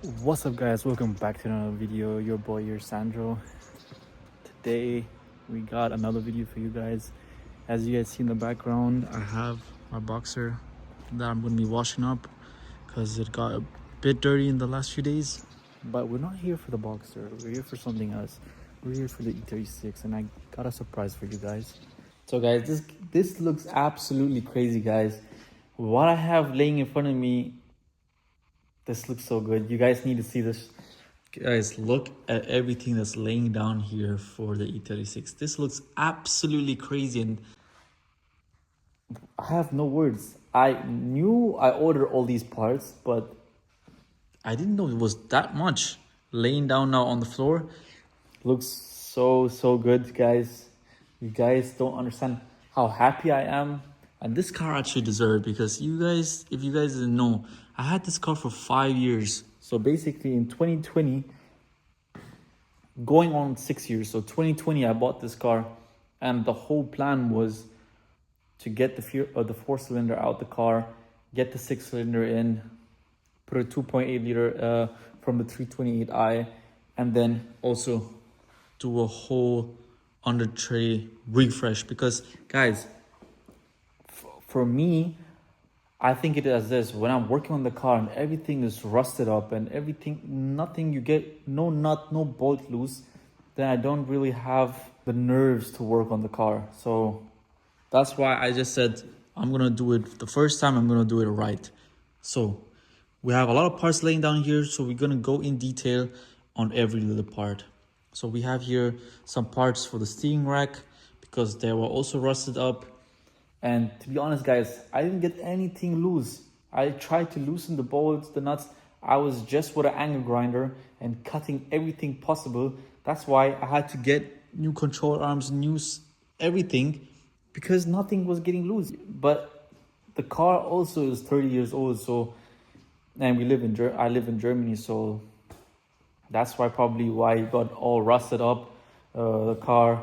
What's up guys, welcome back to another video. Your boy, your Sandro. Today we got another video for you guys. As you guys see in the background, I have my boxer that I'm going to be washing up because it got a bit dirty in the last few days. But we're not here for the boxer, we're here for something else. We're here for the E36 and I got a surprise for you guys. So guys, this looks absolutely crazy, guys. What I have laying in front of me, this looks so good. You guys need to see this. Guys, look at everything that's laying down here for the E36. This looks absolutely crazy and I have no words. I knew I ordered all these parts, but I didn't know it was that much laying down now on the floor. Looks so good, guys. You guys don't understand how happy I am. And this car actually deserved, because you guys, if you guys didn't know, I had this car for 5 years. So basically in 2020, going on 6 years. So 2020, I bought this car and the whole plan was to get the 4-cylinder out the car, get the 6-cylinder in, put a 2.8 liter from the 328i, and then also do a whole under tray refresh. Because guys, for me, I think it is this: when I'm working on the car and everything is rusted up and everything, nothing, you get no nut, no bolt loose, then I don't really have the nerves to work on the car. So that's why I just said I'm gonna do it the first time. I'm gonna do it right. So we have a lot of parts laying down here, so we're gonna go in detail on every little part. So we have here some parts for the steering rack because they were also rusted up. And to be honest, guys, I didn't get anything loose. I tried to loosen the bolts, the nuts. I was just with an angle grinder and cutting everything possible. That's why I had to get new control arms, everything, because nothing was getting loose. But the car also is 30 years old, so, and I live in Germany, so that's probably why it got all rusted up. The car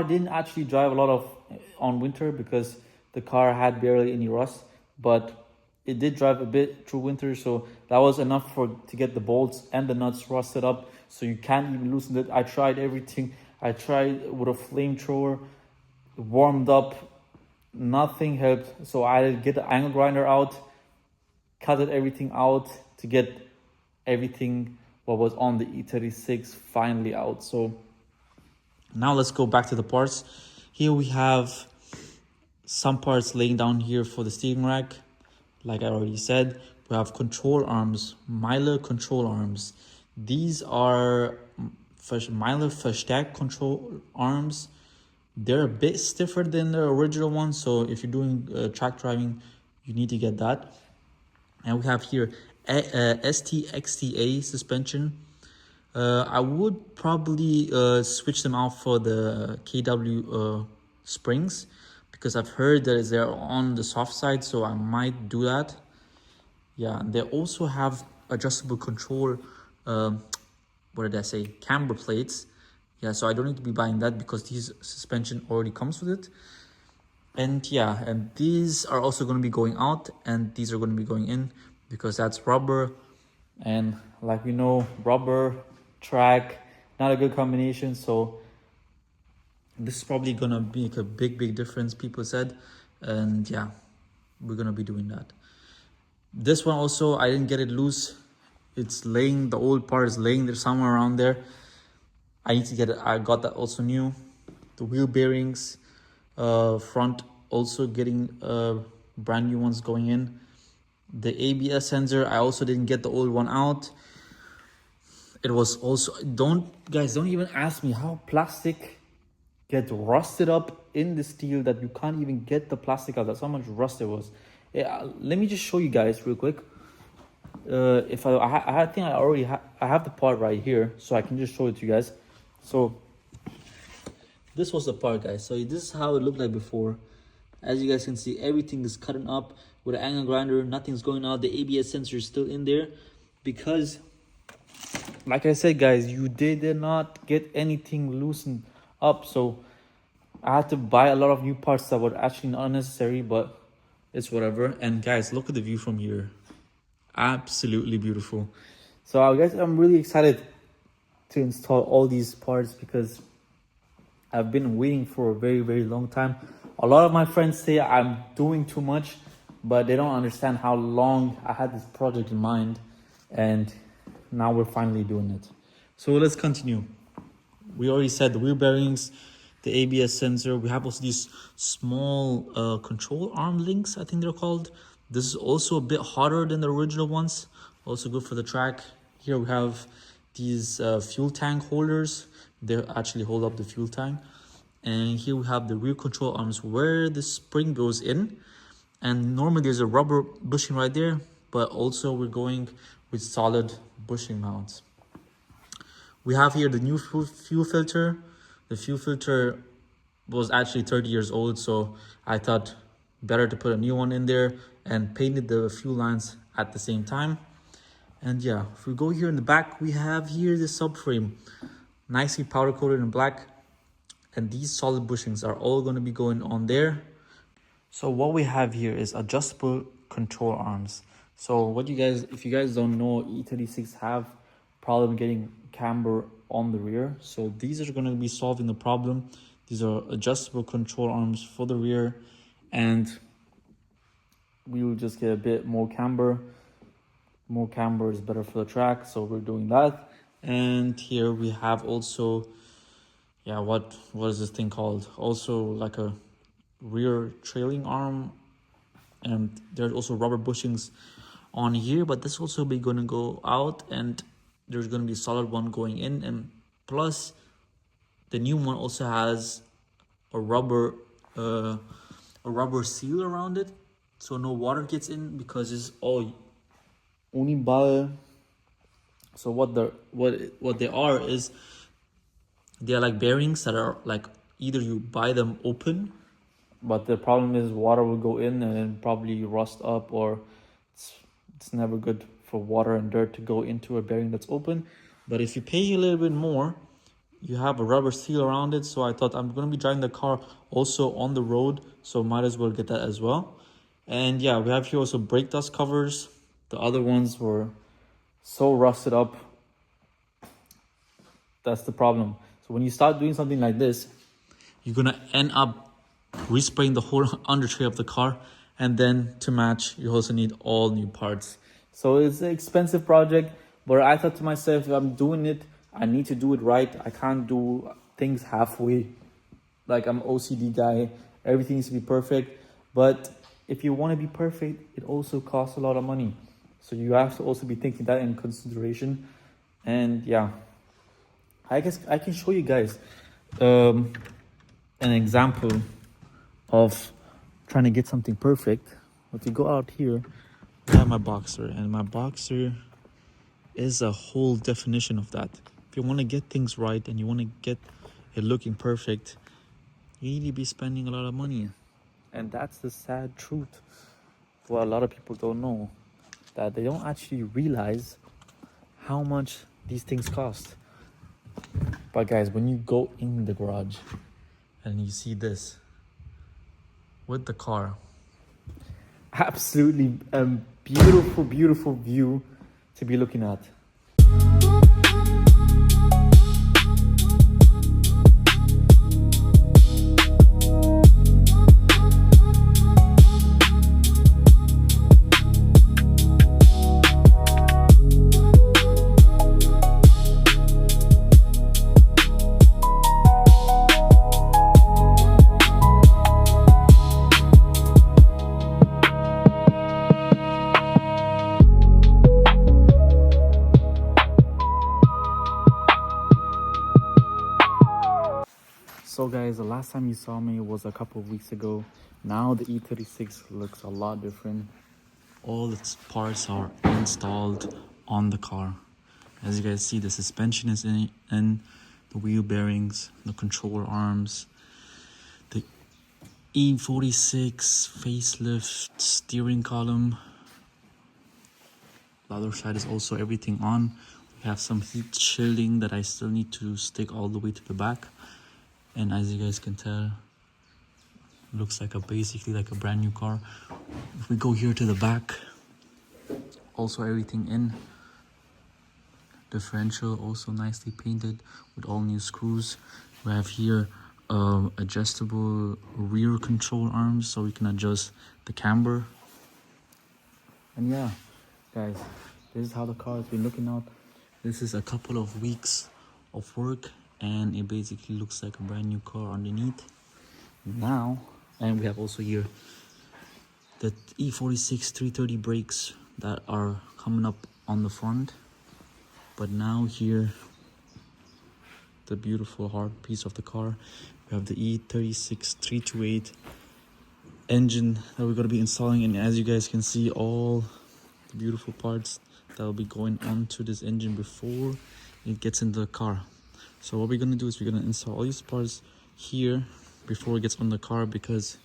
didn't actually drive a lot of on winter because the car had barely any rust, but it did drive a bit through winter, so that was enough to get the bolts and the nuts rusted up, so you can't even loosen it. I tried everything. I tried with a flamethrower, warmed up, nothing helped. So I had to get the angle grinder out, cut everything out to get everything what was on the E36 finally out. So now let's go back to the parts. Here we have some parts laying down here for the steering rack. Like I already said, we have control arms, Myler control arms. These are Myler Verstärk control arms. They're a bit stiffer than the original ones, so if you're doing track driving, you need to get that. And we have here STXTA suspension. I would probably switch them out for the KW springs, because I've heard that they're on the soft side, so I might do that. Yeah, they also have adjustable control, camber plates. Yeah, so I don't need to be buying that because these suspension already comes with it. And yeah, and these are also going to be going out and these are going to be going in because that's rubber. And like we know, rubber, track, not a good combination. So this is probably going to make a big difference, people said. And yeah, we're going to be doing that. This one also, I didn't get it loose. It's laying, the old part is laying there somewhere around there. I need to get it. I got that also new. The wheel bearings, front also getting brand new ones going in. The ABS sensor, I also didn't get the old one out. It was also, don't even ask me how plastic gets rusted up in the steel that you can't even get the plastic out. That's how much rust it was. Yeah, let me just show you guys real quick. If I think I already have the part right here, so I can just show it to you guys. So this was the part, guys. So this is how it looked like before. As you guys can see, everything is cutting up with an angle grinder. Nothing's going out. The ABS sensor is still in there because, like I said, guys, you did not get anything loosened up. So I had to buy a lot of new parts that were actually not unnecessary, but it's whatever. And guys, look at the view from here. Absolutely beautiful. So I guess I'm really excited to install all these parts because I've been waiting for a very, very long time. A lot of my friends say I'm doing too much, but they don't understand how long I had this project in mind, and now we're finally doing it. So let's continue. We already said the wheel bearings, the ABS sensor. We have also these small control arm links, I think they're called. This is also a bit hotter than the original ones. Also good for the track. Here we have these fuel tank holders. They actually hold up the fuel tank. And here we have the rear control arms where the spring goes in. And normally there's a rubber bushing right there, but also we're going with solid bushing mounts. We have here the new fuel filter. The fuel filter was actually 30 years old, so I thought better to put a new one in there, and painted the fuel lines at the same time. And yeah, if we go here in the back, we have here the subframe, nicely powder coated in black, and these solid bushings are all going to be going on there. So what we have here is adjustable control arms. So what you guys, if you guys don't know, E36 have problem getting camber on the rear. So these are going to be solving the problem. These are adjustable control arms for the rear, and we will just get a bit more camber. More camber is better for the track, so we're doing that. And here we have also, yeah, what is this thing called? Also like a rear trailing arm, and there's also rubber bushings on here, but this also be going to go out, and there's going to be a solid one going in, and plus the new one also has a rubber seal around it, so no water gets in because it's all uniball. So what they are is they're like bearings that are like, either you buy them open, but the problem is water will go in and then probably rust up, or it's never good for water and dirt to go into a bearing that's open. But if you pay a little bit more, you have a rubber seal around it. So I thought I'm going to be driving the car also on the road, so might as well get that as well. And yeah, we have here also brake dust covers. The other ones were so rusted up. That's the problem. So when you start doing something like this, you're going to end up respraying the whole under tray of the car. And then to match, you also need all new parts. So it's an expensive project, but I thought to myself, if I'm doing it, I need to do it right. I can't do things halfway. Like, I'm an OCD guy. Everything needs to be perfect. But if you want to be perfect, it also costs a lot of money. So you have to also be thinking that in consideration. And yeah, I guess I can show you guys an example of trying to get something perfect. If you go out here, I have my Boxer, and my Boxer is a whole definition of that. If you want to get things right and you want to get it looking perfect, you need to be spending a lot of money. And that's the sad truth. What a lot of people don't know, that they don't actually realize how much these things cost. But guys, when you go in the garage and you see this with the car, absolutely beautiful, beautiful view to be looking at. So guys, the last time you saw me was a couple of weeks ago. Now the E36 looks a lot different. All its parts are installed on the car. As you guys see, the suspension is in, the wheel bearings, the control arms, the E46 facelift steering column. The other side is also everything on. We have some heat shielding that I still need to stick all the way to the back. And as you guys can tell, looks like basically like a brand new car. If we go here to the back, also everything in. differential, also nicely painted with all new screws. We have here adjustable rear control arms, so we can adjust the camber. And yeah, guys, this is how the car has been looking out. This is a couple of weeks of work, and it basically looks like a brand new car underneath now. And we have also here the E36 330 brakes that are coming up on the front. But now here, the beautiful hard piece of the car, we have the E36 328 engine that we're going to be installing. And as you guys can see, all the beautiful parts that will be going onto this engine before it gets into the car. So what we're going to do is we're going to install all these parts here before it gets on the car, because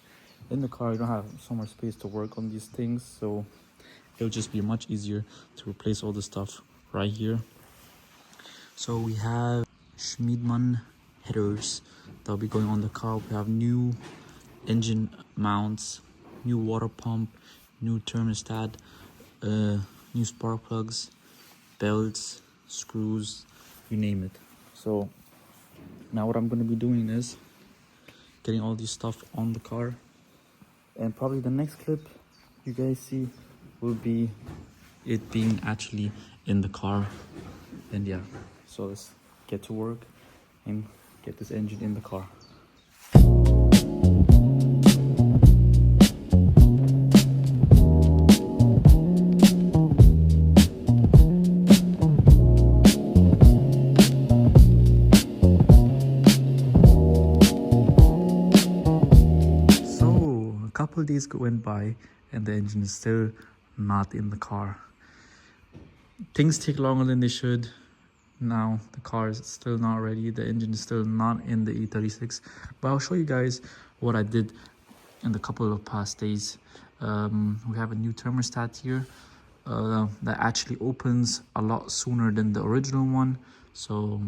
in the car you don't have so much space to work on these things, so it'll just be much easier to replace all the stuff right here. So we have Schmiedmann headers that'll be going on the car. We have new engine mounts, new water pump, new thermostat, new spark plugs, belts, screws, you name it. So now what I'm going to be doing is getting all this stuff on the car, and probably the next clip you guys see will be it being actually in the car. And yeah, so let's get to work and get this engine in the car. Couple days went by and the engine is still not in the car. Things take longer than they should. Now the car is still not ready. The engine is still not in the E36. But I'll show you guys what I did in the couple of past days. We have a new thermostat here that actually opens a lot sooner than the original one, so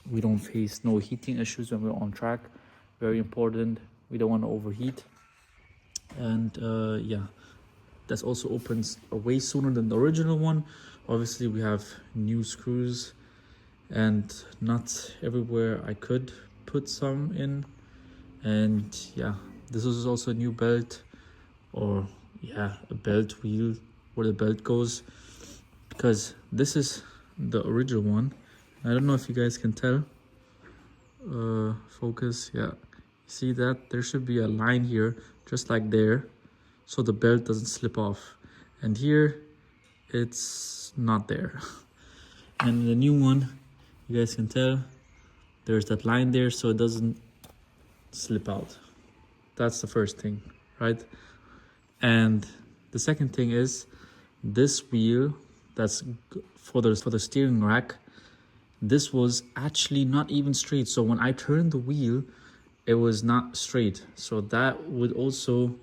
we don't face no heating issues when we're on track. Very important. We don't want to overheat. And yeah, that also opens way sooner than the original one. Obviously we have new screws, and not everywhere I could put some in. And yeah, this is also a new belt, or yeah, a belt wheel where the belt goes, because this is the original one. I don't know if you guys can tell. Focus, yeah, see that there should be a line here just like there, so the belt doesn't slip off, and here it's not there. And the new one, you guys can tell there's that line there, so it doesn't slip out. That's the first thing, right? And the second thing is this wheel that's for the steering rack, this was actually not even straight. So when I turned the wheel, it was not straight. So that would also,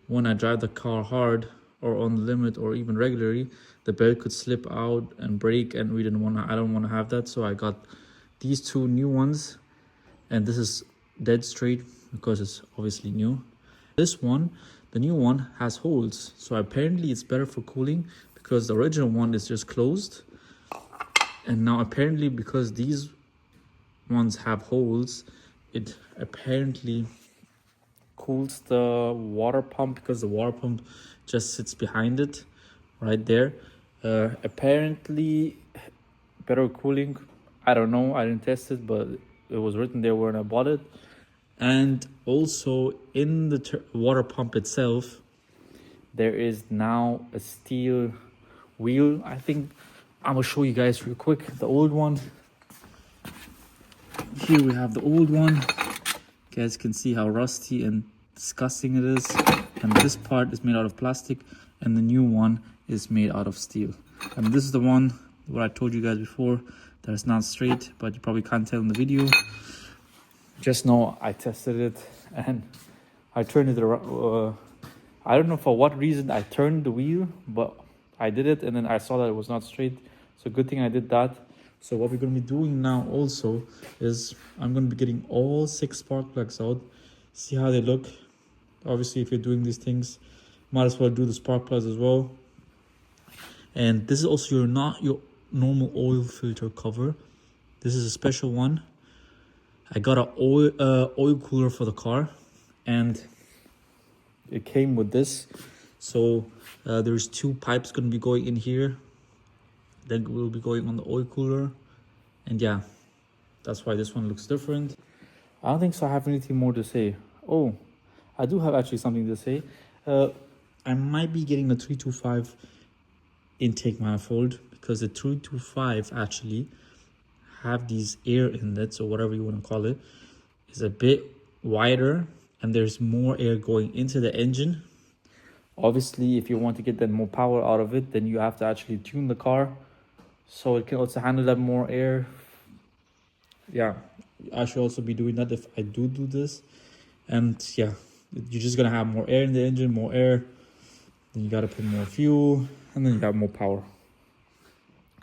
when I drive the car hard or on the limit or even regularly, the belt could slip out and break, and I don't want to have that. So I got these two new ones, and this is dead straight because it's obviously new. This one, the new one, has holes, so apparently it's better for cooling, because the original one is just closed. And now apparently, because these ones have holes, it apparently cools the water pump, because the water pump just sits behind it right there. Apparently better cooling. I don't know, I didn't test it, but it was written there when I bought it. And also in the water pump itself, there is now a steel wheel. I think I'm gonna show you guys real quick the old one. Here we have the old one. You guys can see how rusty and disgusting it is. And this part is made out of plastic, and the new one is made out of steel. And this is the one what I told you guys before, that is not straight, but you probably can't tell in the video. Just know I tested it and I turned it around. I don't know for what reason I turned the wheel, but I did it, and then I saw that it was not straight. So good thing I did that. So what we're going to be doing now also is I'm going to be getting all 6 spark plugs out. See how they look. Obviously, if you're doing these things, might as well do the spark plugs as well. And this is also your normal oil filter cover. This is a special one. I got an oil cooler for the car, and it came with this. So there's two pipes going to be going in here. Then we'll be going on the oil cooler, and yeah, that's why this one looks different. I don't think so I have anything more to say. Oh, I do have actually something to say. I might be getting the 325 intake manifold, because the 325 actually have these air inlets, or whatever you want to call it, is a bit wider, and there's more air going into the engine. Obviously, if you want to get that more power out of it, then you have to actually tune the car so it can also handle that more air. Yeah, I should also be doing that if I do this. And yeah, you're just gonna have more air in the engine, more air, then you gotta put more fuel, and then you have more power.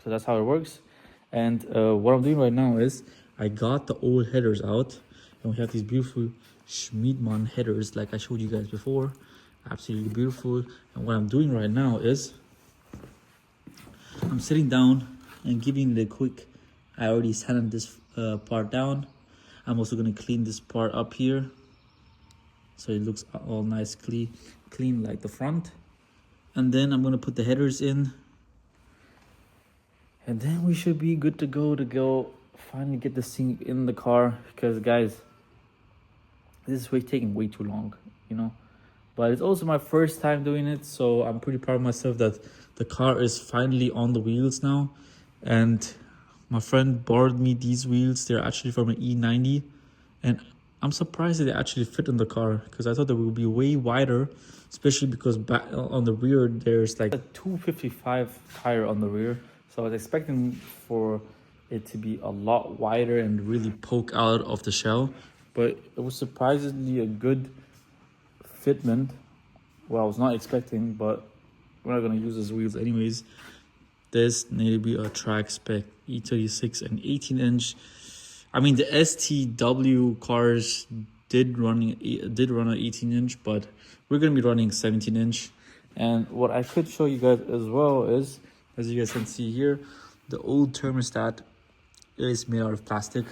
So that's how it works. And what I'm doing right now is I got the old headers out, and we have these beautiful Schmiedmann headers like I showed you guys before. Absolutely beautiful. And what I'm doing right now is I'm sitting down and giving it a quick, I already sanded this part down. I'm also going to clean this part up here so it looks all nice, clean like the front. And then I'm going to put the headers in, and then we should be good to go finally get this thing in the car. Because guys, this is taking way too long, you know. But it's also my first time doing it, so I'm pretty proud of myself that the car is finally on the wheels now. And my friend borrowed me these wheels. They're actually from an E90, and I'm surprised that they actually fit in the car, because I thought they would be way wider, especially because back on the rear there's like a 255 tire on the rear. So I was expecting for it to be a lot wider and really poke out of the shell, but it was surprisingly a good fitment. Well, I was not expecting, but we're not going to use those wheels anyways. This needed to be a track spec E36 and 18-inch. I mean, the STW cars did run an 18-inch, but we're going to be running 17-inch. And what I could show you guys as well is, as you guys can see here, the old thermostat is made out of plastic,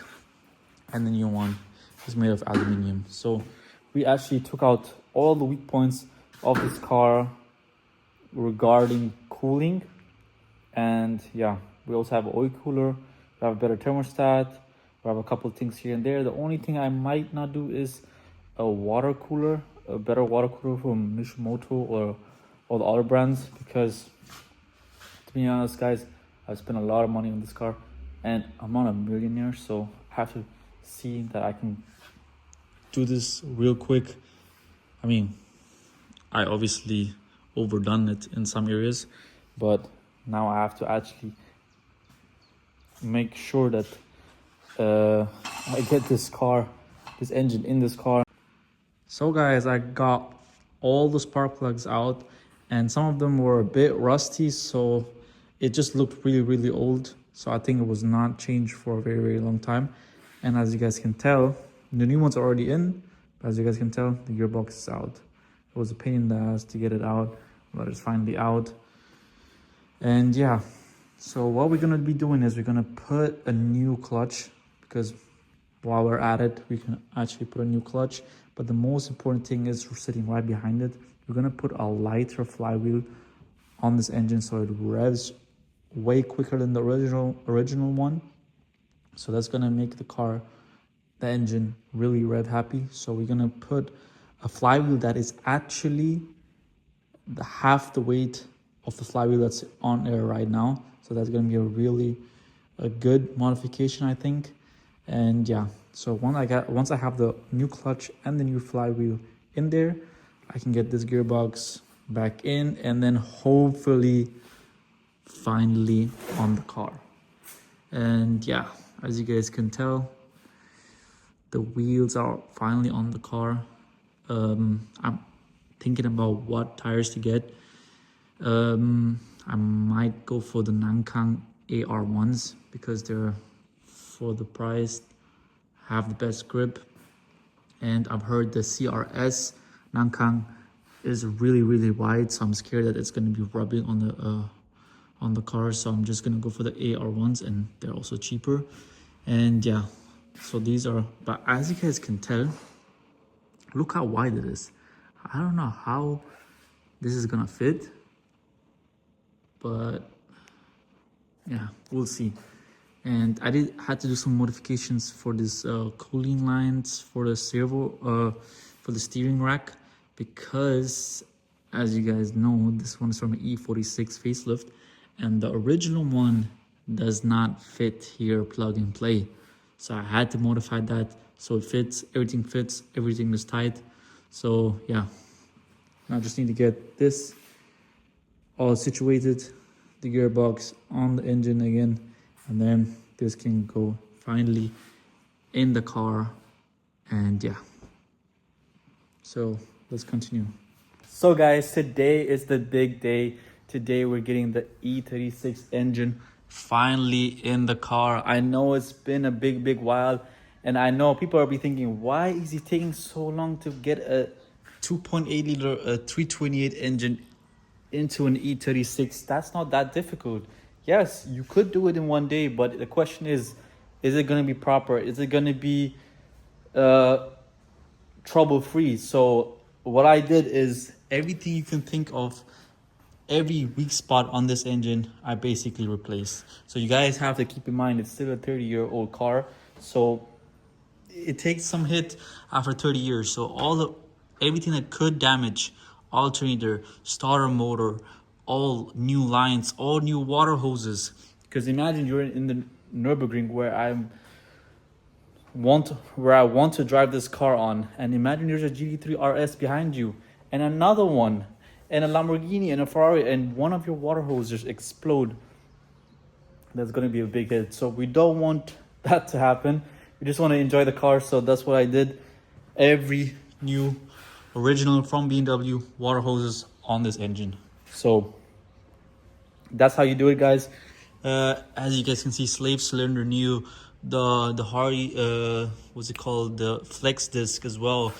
and the new one is made of aluminium. So we actually took out all the weak points of this car regarding cooling. And yeah, we also have an oil cooler, we have a better thermostat, we have a couple of things here and there. The only thing I might not do is a water cooler, a better water cooler from Nishimoto or all the other brands, because to be honest guys, I've spent a lot of money on this car and I'm not a millionaire, so I have to see that I can do this real quick. I mean, I obviously overdone it in some areas, but now I have to actually make sure that I get this engine in this car. So guys, I got all the spark plugs out, and some of them were a bit rusty, so it just looked really old. So I think it was not changed for a very long time. And as you guys can tell, the new ones are already in, but as you guys can tell, the gearbox is out. It was a pain in the ass to get it out, but it's finally out. And yeah, so what we're gonna be doing is we're gonna put a new clutch, because while we're at it, we can actually put a new clutch. But the most important thing is we're sitting right behind it. We're gonna put a lighter flywheel on this engine so it revs way quicker than the original one. So that's gonna make the engine really rev happy. So we're gonna put a flywheel that is actually half the weight of the flywheel that's on air right now. So that's gonna be a good modification, I think. And yeah, so once I have the new clutch and the new flywheel in there, I can get this gearbox back in, and then hopefully finally on the car. And yeah, as you guys can tell, the wheels are finally on the car. I'm thinking about what tires to get. I might go for the Nankang AR1s, because they're, for the price, have the best grip. And I've heard the CRS Nankang is really wide, so I'm scared that it's going to be rubbing on on the car, so I'm just gonna go for the AR ones, and they're also cheaper. And yeah, so these are, but as you guys can tell, look how wide it is. I don't know how this is gonna fit, but yeah, we'll see. And I had to do some modifications for this cooling lines for the servo, for the steering rack, because as you guys know, this one is from an E36 facelift, and the original one does not fit here, plug and play. So I had to modify that so it fits, everything is tight. So yeah, now I just need to get this all situated, the gearbox on the engine again, and then this can go finally in the car. And yeah, so let's continue. So guys, today is the big day. Today we're getting the E36 engine finally in the car. I know it's been a big while, and I know people will be thinking, why is it taking so long to get a 2.8 liter 328 engine into an E36? That's not that difficult. Yes, you could do it in one day, but the question is it going to be proper? Is it going to be trouble free? So what I did is everything you can think of, every weak spot on this engine, I basically replaced. So you guys have to keep in mind, it's still a 30-year-old car, so it takes some hit after 30 years. So everything that could damage, alternator, starter motor, all new lines, all new water hoses. Because imagine you're in the Nürburgring where I want to drive this car on, and imagine there's a GT3 RS behind you, and another one, and a Lamborghini and a Ferrari, and one of your water hoses explode. That's going to be a big hit. So we don't want that to happen. We just want to enjoy the car. So that's what I did. Every new original from BMW water hoses on this engine. So that's how you do it, guys. As you guys can see, slave cylinder new, the Harley, what's it called, the flex disc as well.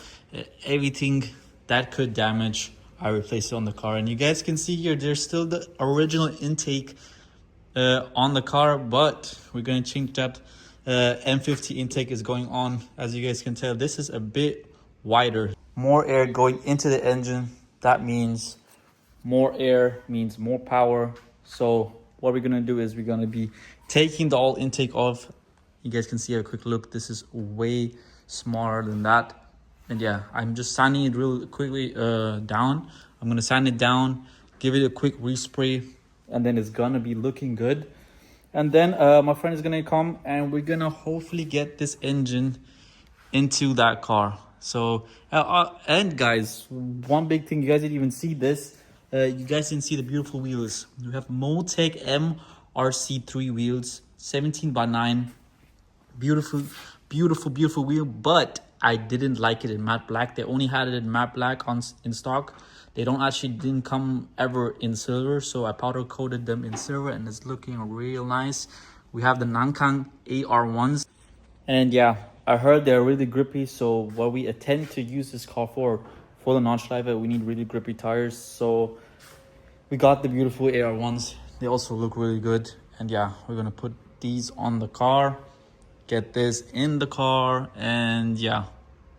Everything that could damage, I replaced it on the car. And you guys can see here, there's still the original intake on the car, but we're going to change that. M50 intake is going on. As you guys can tell, this is a bit wider. More air going into the engine. That means more air means more power. So what we're going to do is we're going to be taking the all intake off. You guys can see a quick look. This is way smaller than that. And yeah, I'm just sanding it real quickly down. I'm going to sand it down, give it a quick respray, and then it's going to be looking good. And then my friend is going to come, and we're going to hopefully get this engine into that car. So, and guys, one big thing, you guys didn't even see this. You guys didn't see the beautiful wheels. We have Motec MRC3 wheels, 17x9. Beautiful wheel, but I didn't like it in matte black. They only had it in matte black in stock. They didn't come ever in silver, so I powder coated them in silver, and it's looking real nice. We have the Nankang AR1s, and yeah, I heard they're really grippy. So what we intend to use this car for the Nordschleife, we need really grippy tires. So we got the beautiful AR1s. They also look really good, and yeah, we're gonna put these on the car, get this in the car, and yeah,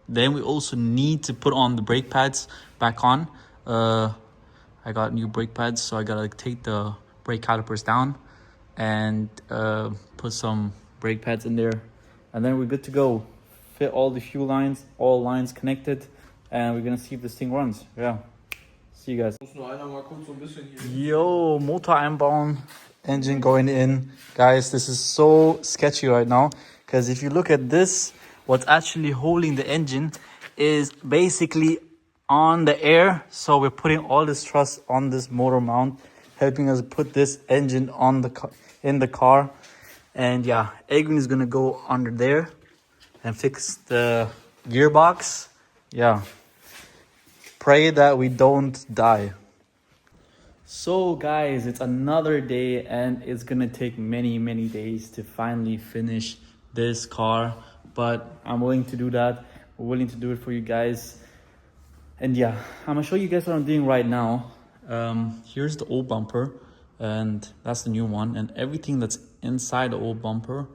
then we also need to put on the brake pads back on. I got new brake pads, so I gotta take the brake calipers down and put some brake pads in there, and then we're good to go. Fit all the fuel lines, all lines connected, and we're gonna see if this thing runs. Yeah, see you guys. Yo, Motor einbauen, engine going in. Guys, this is so sketchy right now, because if you look at this, what's actually holding the engine is basically on the air. So we're putting all this truss on this motor mount, helping us put this engine on in the car. And yeah, Edwin is gonna go under there and fix the gearbox. Yeah, pray that we don't die. So guys, it's another day, and it's gonna take many days to finally finish this car, but I'm willing to do that. We're willing to do it for you guys. And yeah, I'm gonna show you guys what I'm doing right now. Here's the old bumper. and that's the new one. And everything that's inside the old bumper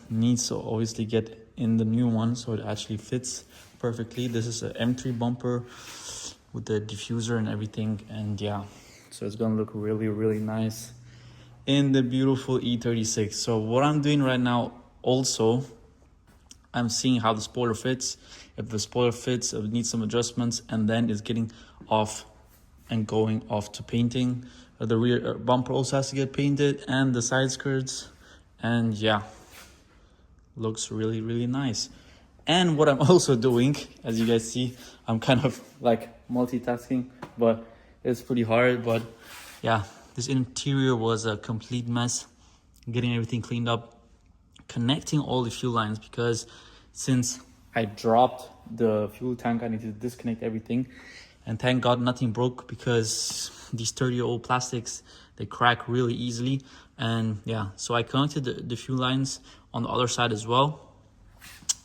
needs to obviously get in the new one so it actually fits perfectly. This is a M3 bumper with the diffuser and everything, and yeah, so it's gonna look really, really nice in the beautiful E36. So what I'm doing right now, also, I'm seeing how the spoiler fits. If the spoiler fits, it needs some adjustments, and then it's getting off and going off to painting. The rear bumper also has to get painted, and the side skirts, and yeah, looks really, really nice. And what I'm also doing, as you guys see, I'm kind of like multitasking, but it's pretty hard. But yeah, this interior was a complete mess. Getting everything cleaned up, connecting all the fuel lines, because since I dropped the fuel tank, I need to disconnect everything. And thank God nothing broke, because these 30-year-old plastics, they crack really easily. And yeah, so I connected the fuel lines on the other side as well.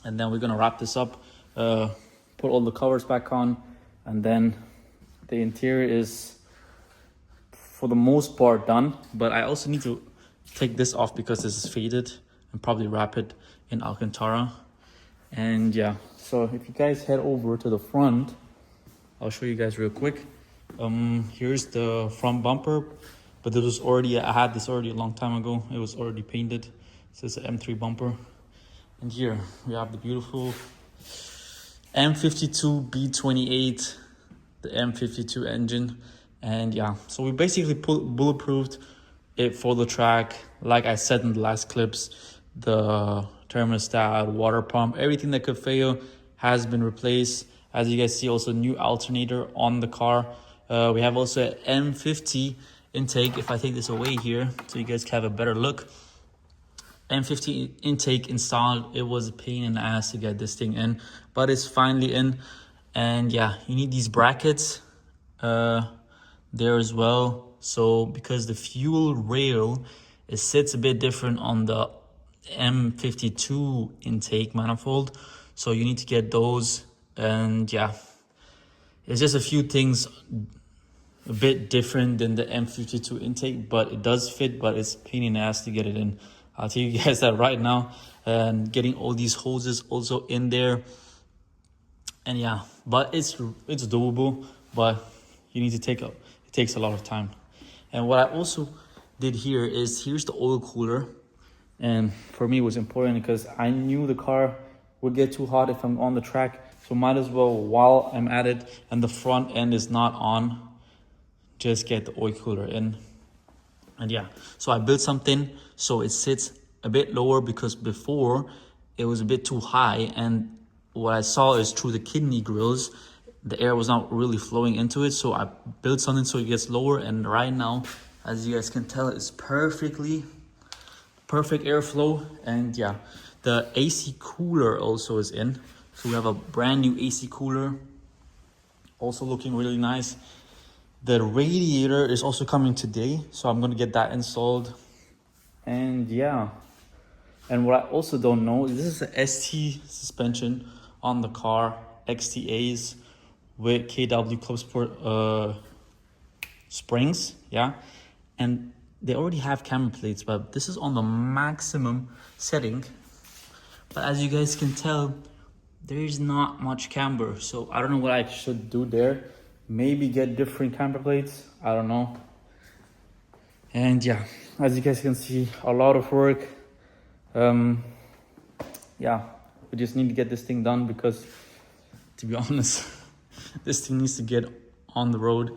And then we're gonna wrap this up, put all the covers back on, and then the interior is for the most part done. But I also need to take this off because this is faded, and probably wrap it in Alcantara. And yeah, so if you guys head over to the front, I'll show you guys real quick. Here's the front bumper, but this was already, I had this already a long time ago. It was already painted. So it's an M3 bumper. And here we have the beautiful M52 B28, the M52 engine. And yeah, so we basically bulletproofed it for the track. Like I said in the last clips, the thermostat, water pump, everything that could fail has been replaced. As you guys see, also new alternator on the car. We have also an M50 intake. If I take this away here, so you guys can have a better look. M50 intake installed. It was a pain in the ass to get this thing in, but it's finally in. And yeah, you need these brackets there as well. So because the fuel rail, it sits a bit different on the M52 intake manifold, so you need to get those. And yeah, it's just a few things a bit different than the M52 intake, but it does fit, but it's a pain in the ass to get it in. I'll tell you guys that right now. And getting all these hoses also in there. And yeah, but it's doable, but you need to it takes a lot of time. And what I also did here is, here's the oil cooler. And for me, it was important because I knew the car would get too hot if I'm on the track. So might as well, while I'm at it and the front end is not on, just get the oil cooler in. And yeah, so I built something so it sits a bit lower, because before it was a bit too high. And what I saw is through the kidney grills, the air was not really flowing into it. So I built something so it gets lower. And right now, as you guys can tell, it's perfect airflow. And yeah, the AC cooler also is in. So we have a brand new AC cooler, also looking really nice. The radiator is also coming today, so I'm gonna get that installed. And yeah, and what I also don't know is this is a ST suspension on the car, XTAs with KW Club Sport springs, yeah. And they already have camber plates, but this is on the maximum setting. But as you guys can tell, there is not much camber, so I don't know what I should do there. Maybe get different camber plates, I don't know. And yeah, as you guys can see, a lot of work. Yeah, we just need to get this thing done, because to be honest, this thing needs to get on the road.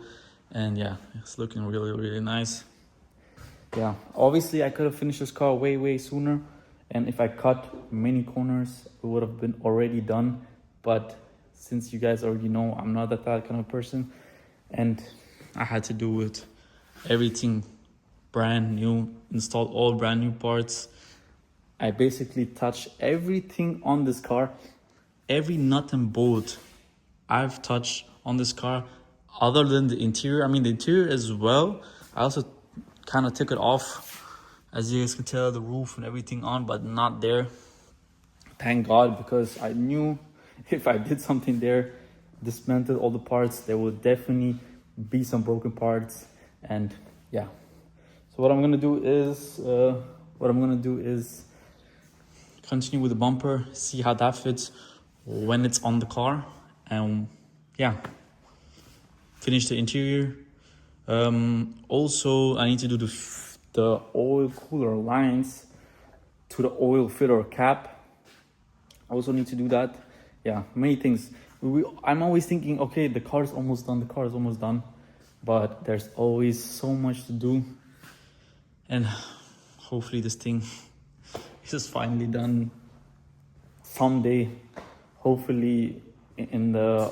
And yeah, it's looking really, really nice. Yeah, obviously I could have finished this car way sooner, and if I cut many corners, it would have been already done. But since you guys already know, I'm not that kind of person, and I had to do it. Everything brand new, installed all brand new parts. I basically touched everything on this car. Every nut and bolt I've touched on this car, other than the interior. I mean, the interior as well. I also kind of took it off, as you guys can tell, the roof and everything on, but not there. Thank God, because I knew if I did something there, dismantled all the parts, there will definitely be some broken parts. And yeah, So what I'm gonna do is continue with the bumper, see how that fits when it's on the car, and yeah, finish the interior. Also, I need to do the oil cooler lines to the oil filter cap. I also need to do that. Yeah, many things. I'm always thinking, okay, the car is almost done, but there's always so much to do, and hopefully this thing is finally done someday. Hopefully in the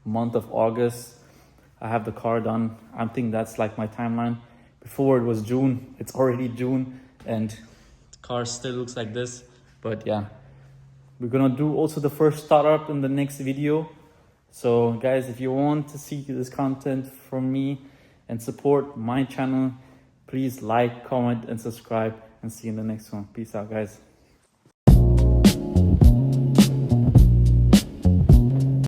month of August, I have the car done. I think that's like my timeline. Before it was June, it's already June, and the car still looks like this. But yeah, we're gonna do also the first startup in the next video. So guys, if you want to see this content from me and support my channel, please like, comment, and subscribe, and see you in the next one. Peace out, guys.